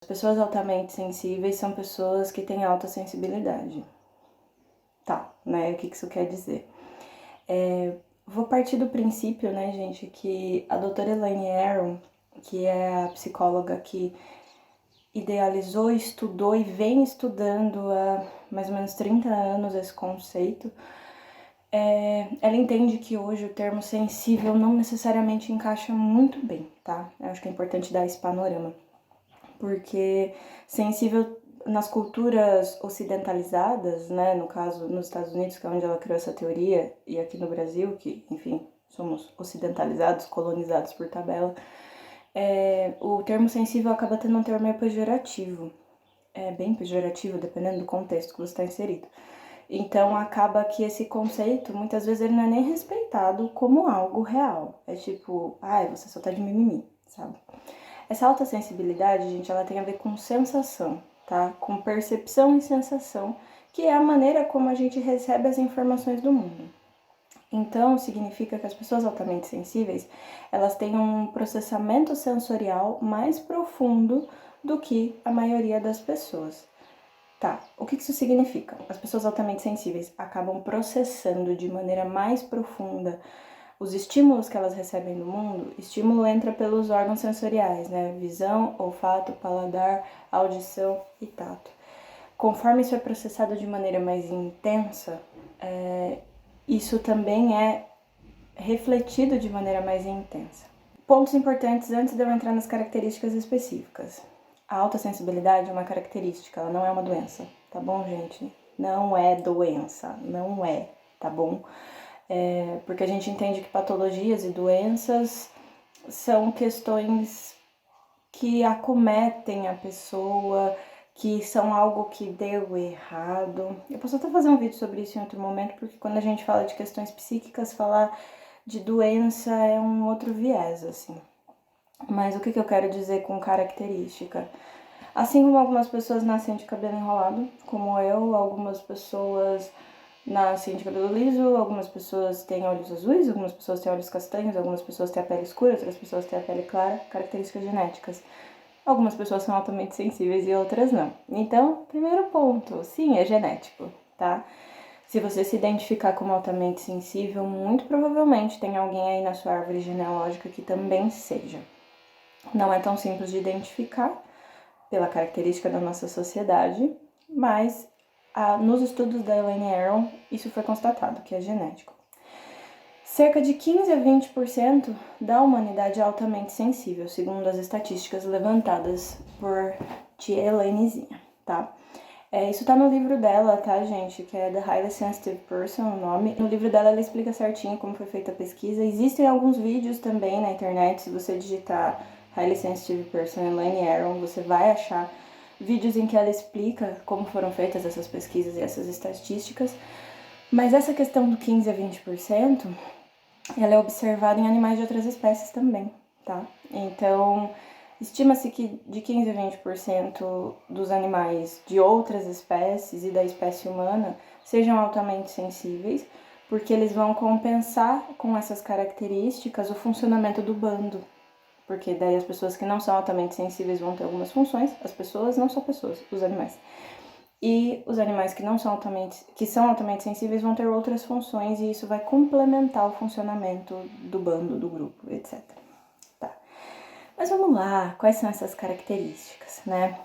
As pessoas altamente sensíveis são pessoas que têm alta sensibilidade. Tá, né? O que isso quer dizer? Vou partir do princípio, né, gente, que a doutora Elaine Aron, que é a psicóloga que idealizou, estudou e vem estudando há mais ou menos 30 anos esse conceito, ela entende que hoje o termo sensível não necessariamente encaixa muito bem, tá? Eu acho que é importante dar esse panorama, porque sensível nas culturas ocidentalizadas, né, no caso nos Estados Unidos, que é onde ela criou essa teoria, e aqui no Brasil, que, enfim, somos ocidentalizados, colonizados por tabela, o termo sensível acaba tendo um termo meio pejorativo, bem pejorativo, dependendo do contexto que você está inserido. Então acaba que esse conceito, muitas vezes, ele não é nem respeitado como algo real. É tipo, você só tá de mimimi, sabe? Essa alta sensibilidade, gente, ela tem a ver com sensação, tá? Com percepção e sensação, que é a maneira como a gente recebe as informações do mundo. Então, significa que as pessoas altamente sensíveis, elas têm um processamento sensorial mais profundo do que a maioria das pessoas. Tá, o que isso significa? As pessoas altamente sensíveis acabam processando de maneira mais profunda os estímulos que elas recebem do mundo. Estímulo entra pelos órgãos sensoriais, né? Visão, olfato, paladar, audição e tato. Conforme isso é processado de maneira mais intensa, isso também é refletido de maneira mais intensa. Pontos importantes antes de eu entrar nas características específicas. A alta sensibilidade é uma característica, ela não é uma doença, tá bom, gente? Não é doença, não é, tá bom? Porque a gente entende que patologias e doenças são questões que acometem a pessoa, que são algo que deu errado. Eu posso até fazer um vídeo sobre isso em outro momento, porque quando a gente fala de questões psíquicas, falar de doença é um outro viés, assim. Mas o que eu quero dizer com característica? Assim como algumas pessoas nascem de cabelo enrolado, como eu, algumas pessoas nascem de cabelo liso, algumas pessoas têm olhos azuis, algumas pessoas têm olhos castanhos, algumas pessoas têm a pele escura, outras pessoas têm a pele clara, características genéticas. Algumas pessoas são altamente sensíveis e outras não. Então, primeiro ponto, sim, é genético, tá? Se você se identificar como altamente sensível, muito provavelmente tem alguém aí na sua árvore genealógica que também seja. Não é tão simples de identificar pela característica da nossa sociedade, mas nos estudos da Elaine Aron, isso foi constatado, que é genético. Cerca de 15 a 20% da humanidade é altamente sensível, segundo as estatísticas levantadas por tia Elainezinha, tá? Isso tá no livro dela, tá, gente? Que é The Highly Sensitive Person, o nome. No livro dela ela explica certinho como foi feita a pesquisa. Existem alguns vídeos também na internet, se você digitar Highly Sensitive Person Elaine Aron, você vai achar vídeos em que ela explica como foram feitas essas pesquisas e essas estatísticas. Mas essa questão do 15 a 20%, ela é observada em animais de outras espécies também, tá? Então, estima-se que de 15 a 20% dos animais de outras espécies e da espécie humana sejam altamente sensíveis, porque eles vão compensar com essas características o funcionamento do bando. Porque daí as pessoas que não são altamente sensíveis vão ter algumas funções, as pessoas não são pessoas, os animais. E os animais que são altamente sensíveis vão ter outras funções e isso vai complementar o funcionamento do bando, do grupo, etc. Tá. Mas vamos lá, quais são essas características, né?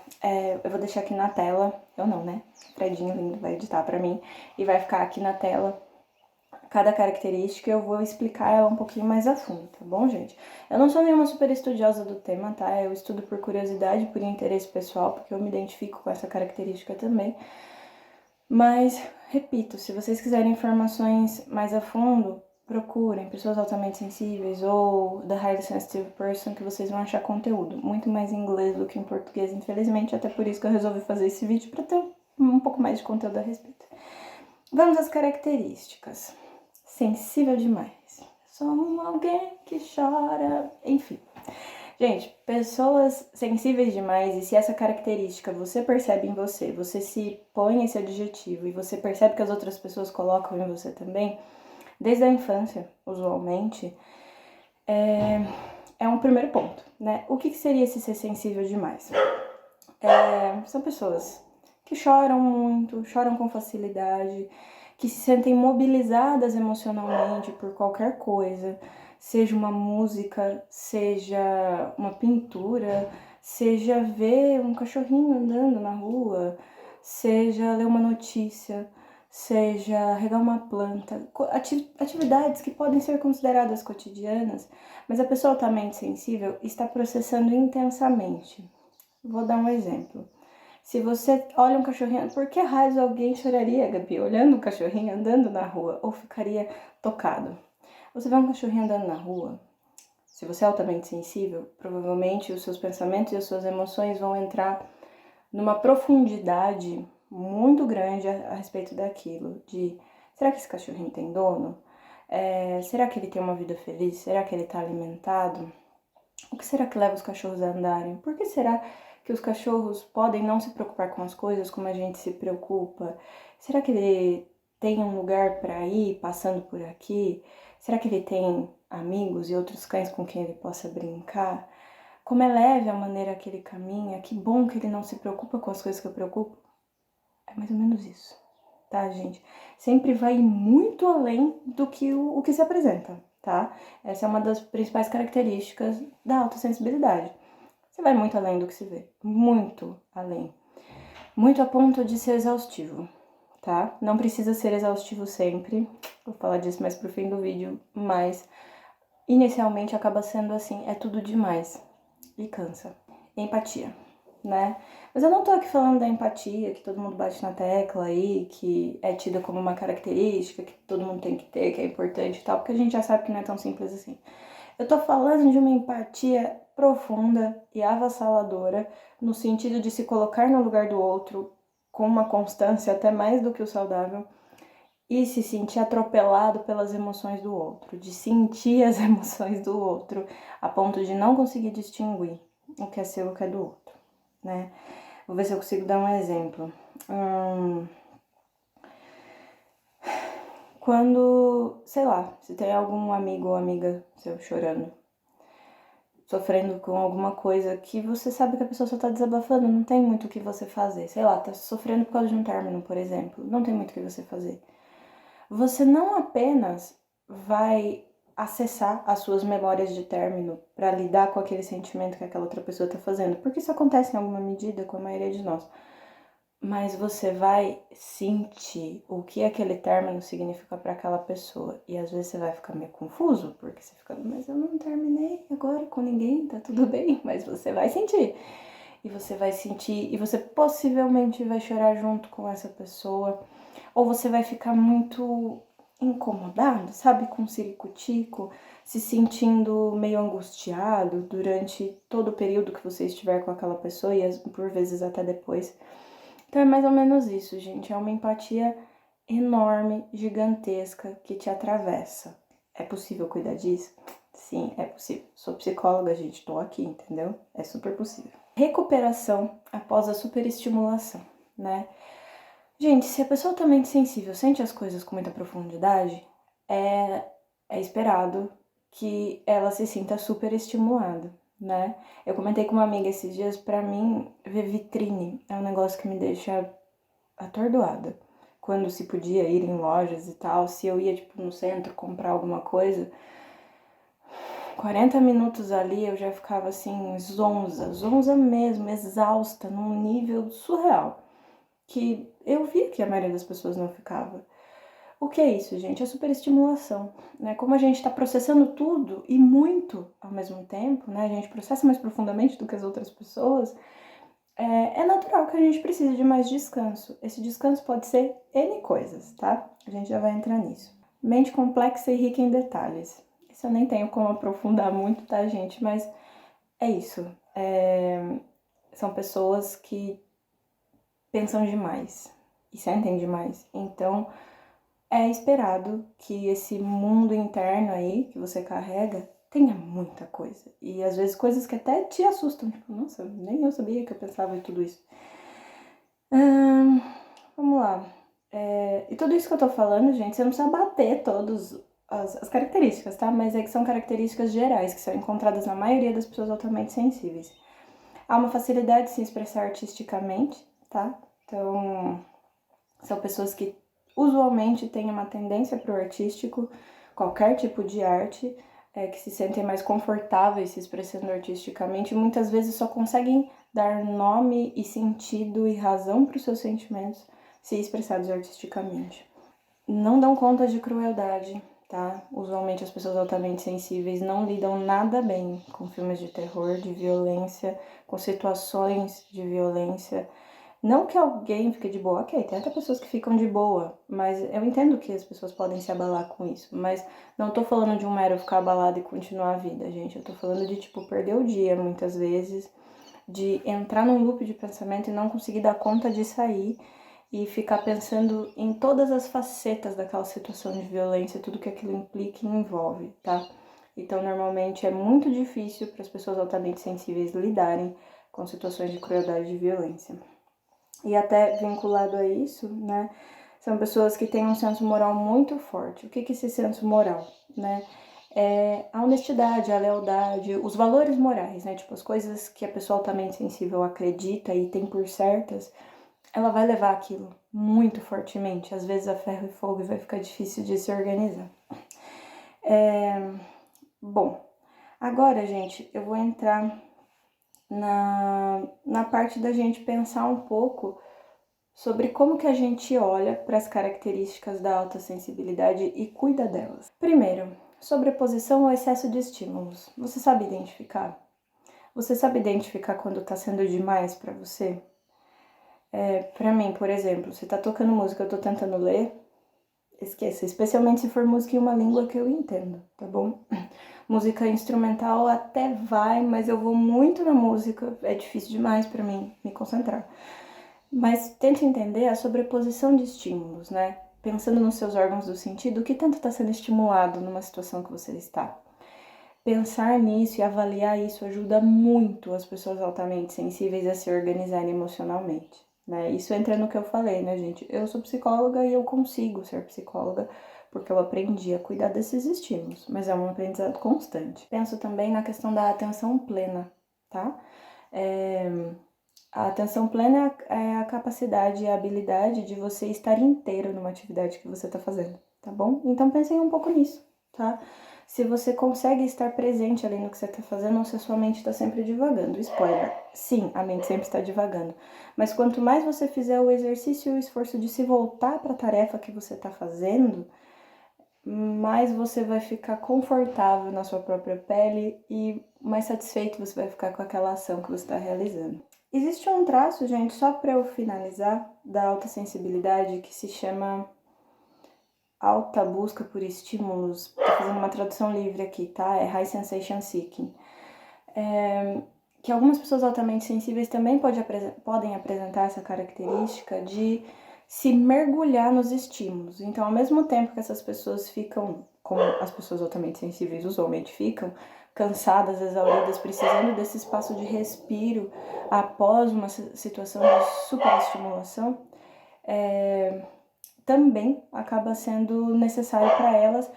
Eu vou deixar aqui na tela, eu não, né? Fredinho lindo vai editar pra mim e vai ficar aqui na tela cada característica. Eu vou explicar ela um pouquinho mais a fundo, tá bom, gente? Eu não sou nenhuma super estudiosa do tema, tá? Eu estudo por curiosidade, por interesse pessoal, porque eu me identifico com essa característica também. Mas, repito, se vocês quiserem informações mais a fundo, procurem pessoas altamente sensíveis ou The Highly Sensitive Person, que vocês vão achar conteúdo muito mais em inglês do que em português, infelizmente. Até por isso que eu resolvi fazer esse vídeo, para ter um pouco mais de conteúdo a respeito. Vamos às características. Sensível demais. Sou alguém que chora. Enfim. Gente, pessoas sensíveis demais, e se essa característica você percebe em você, você se põe esse adjetivo e você percebe que as outras pessoas colocam em você também, desde a infância, usualmente, é um primeiro ponto, né? O que seria esse ser sensível demais? são pessoas que choram muito, choram com facilidade, que se sentem mobilizadas emocionalmente por qualquer coisa, seja uma música, seja uma pintura, seja ver um cachorrinho andando na rua, seja ler uma notícia, seja regar uma planta, atividades que podem ser consideradas cotidianas, mas a pessoa altamente sensível está processando intensamente. Vou dar um exemplo. Se você olha um cachorrinho, por que raios alguém choraria, Gabi, olhando um cachorrinho andando na rua, ou ficaria tocado? Você vê um cachorrinho andando na rua, se você é altamente sensível, provavelmente os seus pensamentos e as suas emoções vão entrar numa profundidade muito grande a respeito daquilo, de será que esse cachorrinho tem dono? Será que ele tem uma vida feliz? Será que ele está alimentado? O que será que leva os cachorros a andarem? Por que será que os cachorros podem não se preocupar com as coisas como a gente se preocupa? Será que ele tem um lugar para ir passando por aqui? Será que ele tem amigos e outros cães com quem ele possa brincar? Como é leve a maneira que ele caminha? Que bom que ele não se preocupa com as coisas que eu preocupo. É mais ou menos isso, tá, gente? Sempre vai muito além do que o que se apresenta, tá? Essa é uma das principais características da autossensibilidade. Você vai muito além do que se vê, muito além. Muito a ponto de ser exaustivo, tá? Não precisa ser exaustivo sempre, vou falar disso mais pro fim do vídeo, mas inicialmente acaba sendo assim, é tudo demais e cansa. Empatia, né? Mas eu não tô aqui falando da empatia, que todo mundo bate na tecla aí, que é tida como uma característica, que todo mundo tem que ter, que é importante e tal, porque a gente já sabe que não é tão simples assim. Eu tô falando de uma empatia profunda e avassaladora, no sentido de se colocar no lugar do outro com uma constância até mais do que o saudável e se sentir atropelado pelas emoções do outro, de sentir as emoções do outro a ponto de não conseguir distinguir o que é seu e o que é do outro, né? Vou ver se eu consigo dar um exemplo. Quando, sei lá, se tem algum amigo ou amiga seu chorando, sofrendo com alguma coisa que você sabe que a pessoa só tá desabafando, não tem muito o que você fazer. Sei lá, tá sofrendo por causa de um término, por exemplo, não tem muito o que você fazer. Você não apenas vai acessar as suas memórias de término para lidar com aquele sentimento que aquela outra pessoa tá fazendo, porque isso acontece em alguma medida com a maioria de nós. Mas você vai sentir o que aquele término significa para aquela pessoa. E às vezes você vai ficar meio confuso, porque você fica, mas eu não terminei agora com ninguém, tá tudo bem. Mas você vai sentir. E você vai sentir, e você possivelmente vai chorar junto com essa pessoa. Ou você vai ficar muito incomodado, sabe, com ciricutico, se sentindo meio angustiado durante todo o período que você estiver com aquela pessoa e por vezes até depois. Então é mais ou menos isso, gente. É uma empatia enorme, gigantesca, que te atravessa. É possível cuidar disso? Sim, é possível. Sou psicóloga, gente, tô aqui, entendeu? É super possível. Recuperação após a superestimulação, né? Gente, se a pessoa tá mente sensível sente as coisas com muita profundidade, é esperado que ela se sinta superestimulada, né? Eu comentei com uma amiga esses dias, pra mim, ver vitrine é um negócio que me deixa atordoada. Quando se podia ir em lojas e tal, se eu ia, tipo, no centro comprar alguma coisa, 40 minutos ali eu já ficava assim, zonza mesmo, exausta, num nível surreal, que eu via que a maioria das pessoas não ficava. O que é isso, gente? É superestimulação, né? Como a gente está processando tudo e muito ao mesmo tempo, né? A gente processa mais profundamente do que as outras pessoas. É natural que a gente precise de mais descanso. Esse descanso pode ser N coisas, tá? A gente já vai entrar nisso. Mente complexa e rica em detalhes. Isso eu nem tenho como aprofundar muito, tá, gente? Mas é isso. São pessoas que pensam demais e sentem demais. Então, é esperado que esse mundo interno aí que você carrega tenha muita coisa. E às vezes coisas que até te assustam. Tipo, nossa, nem eu sabia que eu pensava em tudo isso. Vamos lá. E tudo isso que eu tô falando, gente, você não precisa bater todas as características, tá? Mas é que são características gerais, que são encontradas na maioria das pessoas altamente sensíveis. Há uma facilidade de se expressar artisticamente, tá? Então, são pessoas que usualmente têm uma tendência para o artístico, qualquer tipo de arte, que se sentem mais confortáveis se expressando artisticamente, e muitas vezes só conseguem dar nome e sentido e razão para os seus sentimentos se expressados artisticamente. Não dão conta de crueldade, tá? Usualmente as pessoas altamente sensíveis não lidam nada bem com filmes de terror, de violência, com situações de violência. Não que alguém fique de boa, ok, tem até pessoas que ficam de boa, mas eu entendo que as pessoas podem se abalar com isso, mas não tô falando de um mero ficar abalado e continuar a vida, gente. Eu tô falando de, tipo, perder o dia muitas vezes, de entrar num loop de pensamento e não conseguir dar conta de sair e ficar pensando em todas as facetas daquela situação de violência, tudo que aquilo implica e envolve, tá? Então, normalmente é muito difícil para as pessoas altamente sensíveis lidarem com situações de crueldade e de violência. E até vinculado a isso, né, são pessoas que têm um senso moral muito forte. O que é esse senso moral, né? É a honestidade, a lealdade, os valores morais, né? Tipo, as coisas que a pessoa altamente sensível acredita e tem por certas, ela vai levar aquilo muito fortemente. Às vezes a ferro e fogo vai ficar difícil de se organizar. Bom, agora, gente, eu vou entrar na parte da gente pensar um pouco sobre como que a gente olha para as características da alta sensibilidade e cuida delas. Primeiro, sobreposição ou excesso de estímulos. Você sabe identificar? Você sabe identificar quando está sendo demais para você? Para mim, por exemplo, você tá tocando música, eu tô tentando ler, esqueça, especialmente se for música em uma língua que eu entendo, tá bom? Música instrumental até vai, mas eu vou muito na música, é difícil demais para mim me concentrar. Mas tente entender a sobreposição de estímulos, né? Pensando nos seus órgãos do sentido, o que tanto está sendo estimulado numa situação que você está. Pensar nisso e avaliar isso ajuda muito as pessoas altamente sensíveis a se organizarem emocionalmente, né? Isso entra no que eu falei, né, gente? Eu sou psicóloga e eu consigo ser psicóloga porque eu aprendi a cuidar desses estímulos, mas é um aprendizado constante. Penso também na questão da atenção plena, tá? A atenção plena é a capacidade e a habilidade de você estar inteiro numa atividade que você está fazendo, tá bom? Então pensem um pouco nisso, tá? Se você consegue estar presente ali no que você está fazendo ou se a sua mente está sempre divagando. Spoiler, sim, a mente sempre está divagando. Mas quanto mais você fizer o exercício e o esforço de se voltar para a tarefa que você está fazendo, mais você vai ficar confortável na sua própria pele e mais satisfeito você vai ficar com aquela ação que você está realizando. Existe um traço, gente, só para eu finalizar, da alta sensibilidade que se chama alta busca por estímulos. Tô fazendo uma tradução livre aqui, tá? É High Sensation Seeking. Que algumas pessoas altamente sensíveis também podem apresentar essa característica de se mergulhar nos estímulos. Então, ao mesmo tempo que essas pessoas ficam, como as pessoas altamente sensíveis usualmente ficam, cansadas, exauridas, precisando desse espaço de respiro após uma situação de superestimulação, também acaba sendo necessário para elas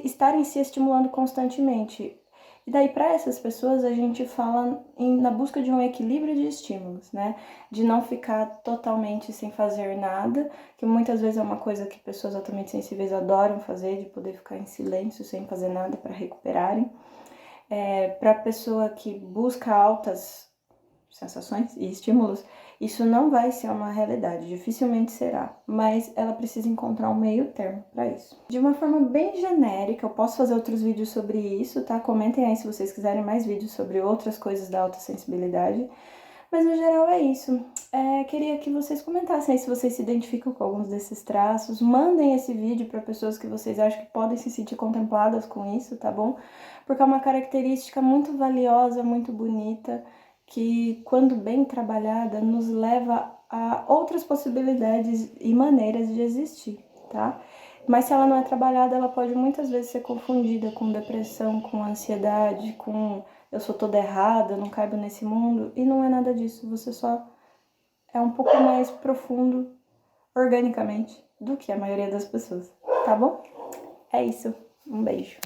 estarem se estimulando constantemente. E daí, para essas pessoas, a gente fala na busca de um equilíbrio de estímulos, né? De não ficar totalmente sem fazer nada, que muitas vezes é uma coisa que pessoas altamente sensíveis adoram fazer, de poder ficar em silêncio sem fazer nada para recuperarem. Para a pessoa que busca altas sensações e estímulos, isso não vai ser uma realidade, dificilmente será, mas ela precisa encontrar um meio termo para isso. De uma forma bem genérica, eu posso fazer outros vídeos sobre isso, tá? Comentem aí se vocês quiserem mais vídeos sobre outras coisas da alta sensibilidade, mas no geral é isso. Queria que vocês comentassem aí se vocês se identificam com alguns desses traços, mandem esse vídeo para pessoas que vocês acham que podem se sentir contempladas com isso, tá bom? Porque é uma característica muito valiosa, muito bonita, que, quando bem trabalhada, nos leva a outras possibilidades e maneiras de existir, tá? Mas se ela não é trabalhada, ela pode muitas vezes ser confundida com depressão, com ansiedade, com eu sou toda errada, eu não caibo nesse mundo, e não é nada disso, você só é um pouco mais profundo organicamente do que a maioria das pessoas, tá bom? É isso, um beijo.